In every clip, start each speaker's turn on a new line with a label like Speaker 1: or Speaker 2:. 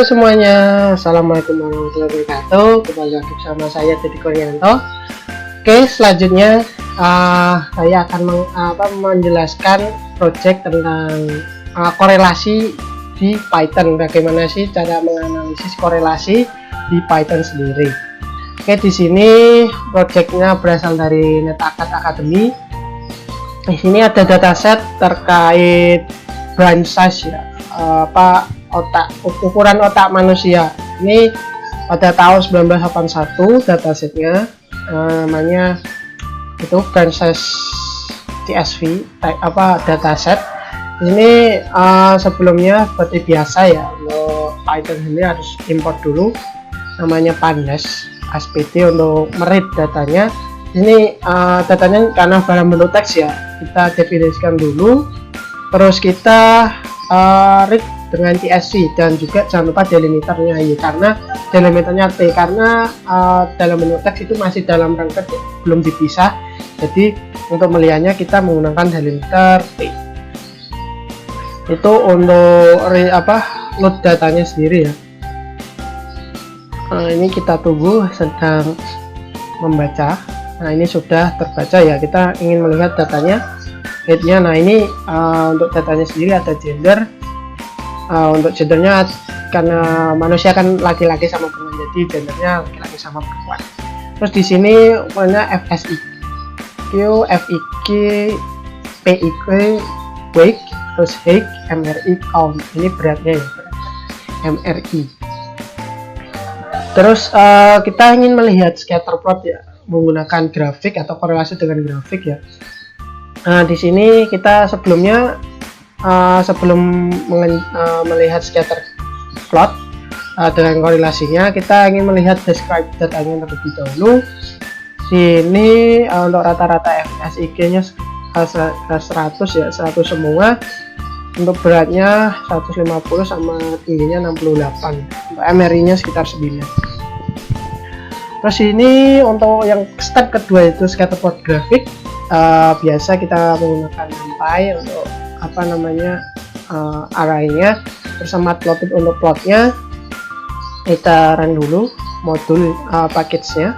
Speaker 1: Halo semuanya, assalamualaikum warahmatullahi wabarakatuh. Kembali lagi bersama saya Deddy Kurnianto. Oke, selanjutnya saya akan menjelaskan project tentang korelasi di Python. Bagaimana sih cara menganalisis korelasi di Python sendiri? Oke, di sini projectnya berasal dari NetAcad Academy. Di sini ada dataset terkait brain size ya, ukuran otak manusia. Ini pada tahun 1981 datasetnya, namanya itu brain size CSV dataset. Ini sebelumnya seperti biasa ya, untuk Python ini harus import dulu namanya pandas aspd untuk meread datanya. Ini datanya karena dalam bentuk teks ya, kita definisikan dulu, terus kita read dengan CSV, dan juga jangan lupa delimiternya Y, karena delimiternya T, karena dalam bentuk teks itu masih dalam rangka belum dipisah. Jadi untuk melihatnya kita menggunakan delimiter T. Itu untuk load datanya sendiri ya. Ini kita tunggu, sedang membaca. Nah, ini sudah terbaca ya, kita ingin melihat datanya, headnya. Nah, ini untuk datanya sendiri ada gender. Untuk gendernya karena manusia kan laki-laki sama perempuan, jadi gendernya laki-laki sama perempuan. Terus di sini punya FSIQ, FIQ, PIQ, weight, terus height, MRI, count. Ini beratnya ya, MRI. Terus kita ingin melihat scatter plot ya, menggunakan grafik atau korelasi dengan grafik ya. Nah, di sini kita sebelumnya sebelum melihat scatter plot dengan korelasinya, kita ingin melihat describe datanya terlebih dahulu. Sini untuk rata-rata FSIQ-nya 100 ya, 100 semua. Untuk beratnya 150 sama tingginya 68. Untuk MRI-nya sekitar 9. Terus ini untuk yang step kedua itu scatter plot grafik. Biasa kita menggunakan NumPy untuk arraynya bersama plotted untuk plotnya. Kita run dulu modul package-nya,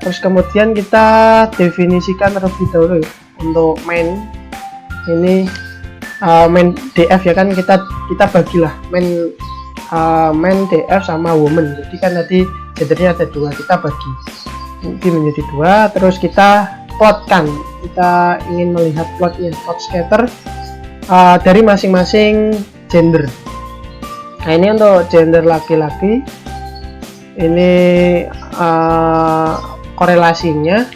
Speaker 1: terus kemudian kita definisikan terlebih dahulu ya. Untuk main ini main df ya, kan kita bagilah main df sama woman. Jadi kan tadi gendernya ada dua, kita bagi ini menjadi dua, terus kita plotkan. Kita ingin melihat plotnya, plot scatter dari masing-masing gender. Nah, ini untuk gender laki-laki, ini korelasinya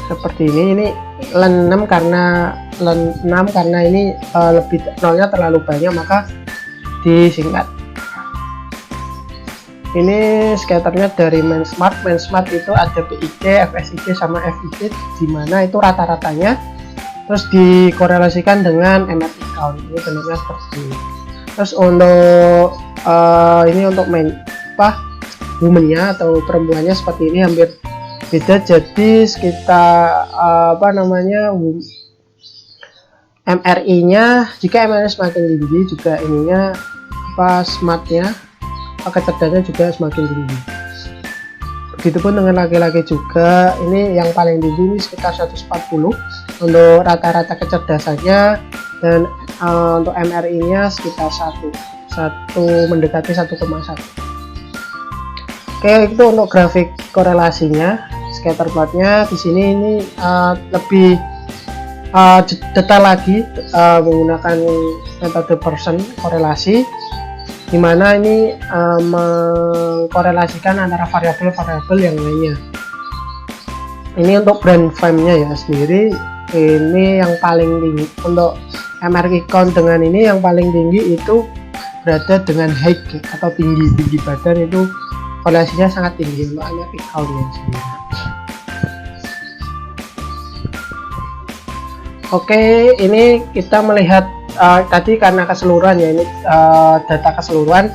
Speaker 1: seperti ini len 6 karena ini lebih nolnya terlalu banyak, maka disingkat. Ini scatternya dari main smart itu ada PIQ, FSIQ sama FIQ, dimana itu rata-ratanya, terus dikorelasikan dengan MRI count. Ini bentuknya seperti ini. Terus untuk ini untuk main woman-nya atau perempuannya seperti ini, hampir beda. Jadi sekitar MRI-nya, jika MRI semakin tinggi, juga ininya smartnya, kecerdasannya juga semakin tinggi. Begitupun dengan laki-laki juga, ini yang paling tinggi ini sekitar 140 untuk rata-rata kecerdasannya, dan untuk MRI-nya sekitar 1 mendekati 1,1. Oke, itu untuk grafik korelasinya. Scatter plotnya di sini ini lebih detail lagi, menggunakan metode Pearson korelasi, dimana ini mengkorelasikan antara variabel-variabel yang lainnya. Ini untuk brand frame-nya ya sendiri, ini yang paling tinggi. Untuk MRI count dengan ini yang paling tinggi itu berada dengan height atau tinggi badan, itu korelasinya sangat tinggi untuk MRI count-nya sendiri. Oke, ini kita melihat tadi karena keseluruhan ya, ini data keseluruhan.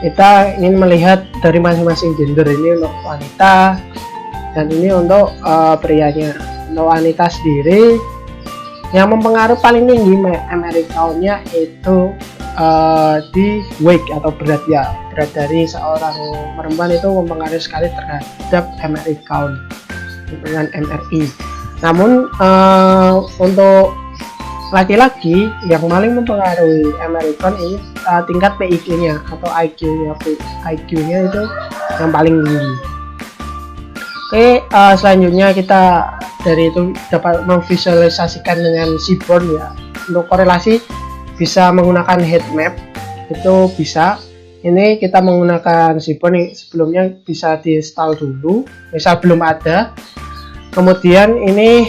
Speaker 1: Kita ingin melihat dari masing-masing gender, ini untuk wanita dan ini untuk prianya. Untuk wanita sendiri Yang mempengaruhi paling tinggi MRI count-nya itu di weight atau berat ya. Berat dari seorang perempuan itu mempengaruhi sekali terhadap MRI count dengan MRI. Namun untuk laki-laki yang paling mempengaruhi MRI count ini tingkat PIQ-nya atau IQ-nya. IQ-nya itu yang paling tinggi. Oke, selanjutnya kita dari itu dapat memvisualisasikan dengan seaborn ya. Untuk korelasi bisa menggunakan heat map, itu bisa. Ini kita menggunakan seaborn, sebelumnya bisa di install dulu misal belum ada. Kemudian ini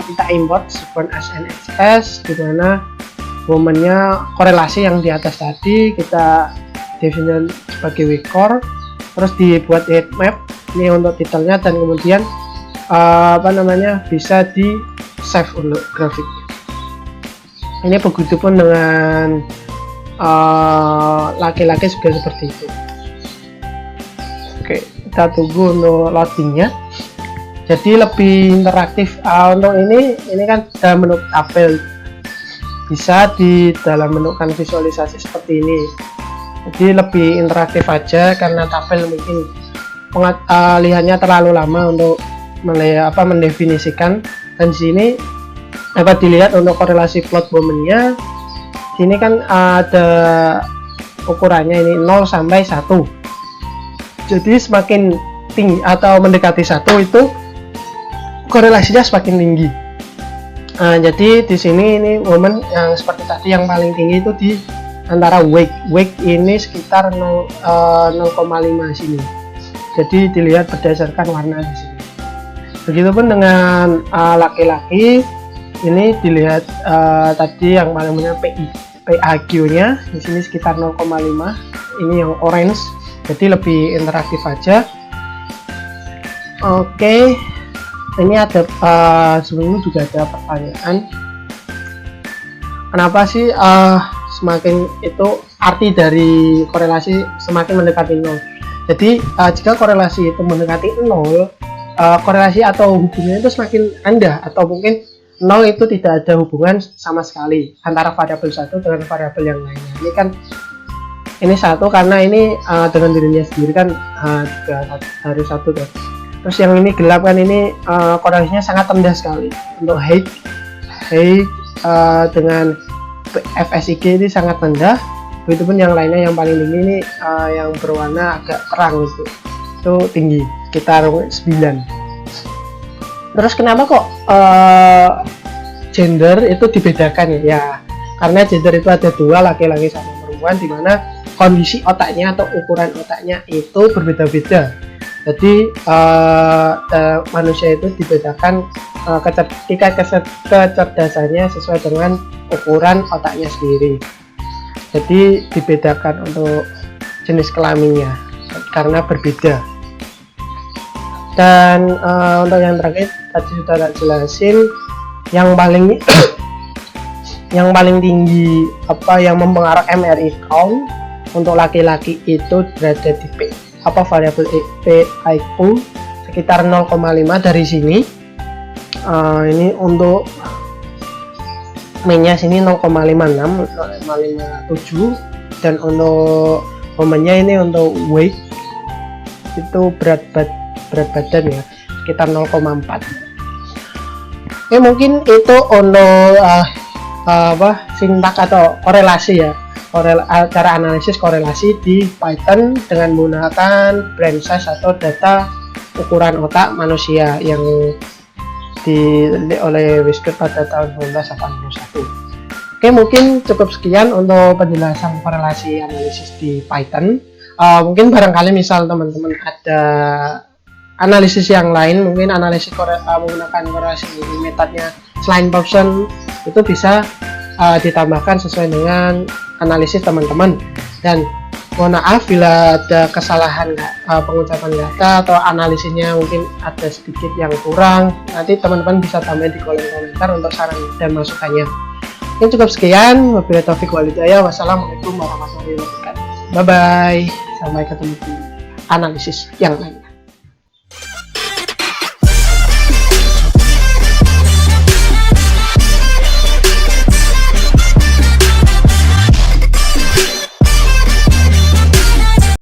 Speaker 1: kita import seaborn SNXS, dimana momennya korelasi yang di atas tadi kita definisikan sebagai wecor, terus dibuat heat map ini untuk detailnya, dan kemudian bisa di save untuk grafiknya. Ini begitupun dengan laki-laki juga seperti itu. Oke, kita tunggu untuk loadingnya. Jadi lebih interaktif. Untuk ini kan dalam menu tabel, bisa di dalam menu kan visualisasi seperti ini. Jadi lebih interaktif aja, karena tabel mungkin lihatnya terlalu lama untuk mendefinisikan. Dan sini dapat dilihat untuk korelasi plot momennya. Sini kan ada ukurannya ini 0 sampai 1. Jadi semakin tinggi atau mendekati 1 itu korelasinya semakin tinggi. Jadi di sini ini momen yang seperti tadi yang paling tinggi itu di antara weight ini sekitar 0,5 sini. Jadi dilihat berdasarkan warna di sini. Begitupun dengan laki-laki, ini dilihat tadi yang paling banyak PIQ-nya di sini sekitar 0,5. Ini yang orange, jadi lebih interaktif aja. Oke, ini ada sebelumnya juga ada pertanyaan, kenapa sih semakin itu arti dari korelasi semakin mendekati 0? Jadi jika korelasi itu mendekati 0, korelasi atau hubungannya itu semakin rendah, atau mungkin 0 itu tidak ada hubungan sama sekali antara variabel satu dengan variabel yang lainnya. Ini kan ini satu karena ini dengan dirinya sendiri kan juga harus satu kan. Terus yang ini gelap kan, ini korelasinya sangat rendah sekali. Untuk height dengan FSIG ini sangat rendah. Begitupun yang lainnya yang paling tinggi ini yang berwarna agak terang itu tinggi sekitar 9. Terus kenapa kok gender itu dibedakan ya? Karena gender itu ada dua, laki-laki sama perempuan, dimana kondisi otaknya atau ukuran otaknya itu berbeda-beda. Jadi manusia itu dibedakan tingkat kecerdasannya sesuai dengan ukuran otaknya sendiri. Jadi dibedakan untuk jenis kelaminnya karena berbeda. Dan untuk yang terakhir tadi sudah tak jelasin, yang paling yang paling tinggi yang mempengaruhi MRI count untuk laki-laki itu berada di variabel PIQ sekitar 0,5 dari sini. Ini untuk mainnya sini 0,56, 0,57, dan untuk momennya ini untuk weight itu berat badan ya sekitar 0,4. Mungkin itu untuk sintak atau korelasi ya, cara analisis korelasi di Python dengan menggunakan brain size atau data ukuran otak manusia yang diteliti oleh Wisger pada tahun 1981. Mungkin cukup sekian untuk penjelasan korelasi analisis di Python. Mungkin barangkali misal teman-teman ada analisis yang lain, mungkin analisis menggunakan korelasi metodenya selain Pearson, itu bisa ditambahkan sesuai dengan analisis teman-teman. Dan mohon maaf bila ada kesalahan pengucapan data atau analisisnya mungkin ada sedikit yang kurang, nanti teman-teman bisa tambahin di kolom komentar untuk saran dan masukannya. Ini cukup sekian, wabillahi taufiq wal hidayah. Wassalamualaikum warahmatullahi wabarakatuh. Bye bye, sampai ketemu di analisis yang lain.